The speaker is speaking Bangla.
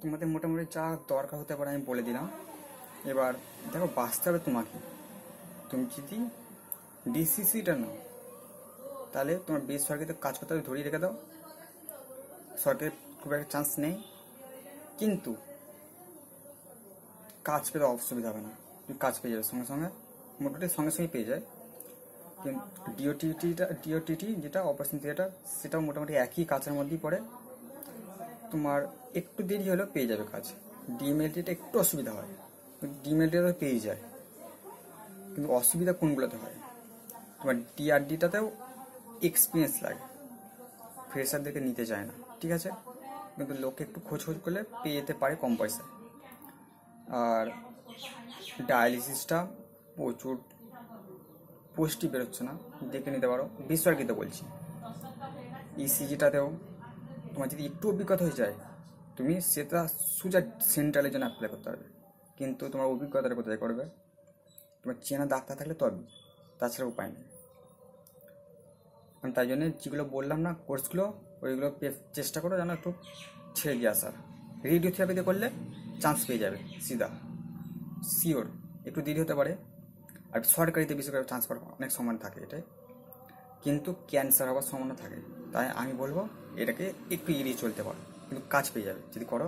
তোমাদের মোটামুটি যা দরকার হতে পারে আমি বলে দিলাম। এবার দেখো, বাঁচতে হবে তোমাকে। তুমি যদি ডিসিসিটা নাও তাহলে তোমার বেসরকারিতে কাজ করতে হবে, ধরিয়ে রেখে দাও। সরকারি খুব একটা চান্স নেই, কিন্তু কাজ পেতে অসুবিধা হবে না। তুমি কাজ পেয়ে যাবে সঙ্গে সঙ্গে, মোটামুটি সঙ্গে সঙ্গে পেয়ে যায়। কিন্তু ডিওটিটি যেটা অপারেশন থিয়েটার, সেটাও মোটামুটি একই কাজের মধ্যেই পড়ে। তোমার একটু দেরি হলেও পেয়ে যাবে কাজ। ডিএমএলটিটা একটু অসুবিধা হয়, ডিএমএলটিটা পেয়ে যায়। কিন্তু অসুবিধা কোনগুলোতে হয়, তোমার ডিআরডিটাতেও এক্সপিরিয়েন্স লাগে, ফ্রেশারদেরকে নিতে চায় না, ঠিক আছে। কিন্তু লোকে একটু খোঁজ করলে পেয়ে যেতে পারে কম পয়সায়। আর ডায়ালিসিসটা প্রচুর পোস্টই বেরোচ্ছে না, দেখে নিতে পারো, বেসরকারিতে বলছি। ইসিজিটাতেও তোমার যদি একটু অভিজ্ঞতা হয়ে যায়, তুমি সেটা সোজা সেন্ট্রালের জন্য অ্যাপ্লাই করতে পারবে। কিন্তু তোমার অভিজ্ঞতাটা কোথায় করবে? তোমার চেনা ডাক্তার থাকলে তবে, তাছাড়া উপায় নেই। তাই জন্য যেগুলো বললাম না কোর্সগুলো, ওইগুলো চেষ্টা করো যেন একটু ছেড়ে দিয়ে আসার। রেডিওথেরাপিতে করলে চান্স পেয়ে যাবে সিধা, শিওর। একটু দেরি হতে পারে, আর সরকারিতে বিশেষ করে চান্স পাওয়ার অনেক সময় থাকে এটাই, কিন্তু ক্যান্সার হওয়ার সম্ভাবনা থাকে। তাই আমি বলবো এটাকে একটু এড়িয়ে চলতে পারো, কিন্তু কাজ পেয়ে যাবে যদি করো।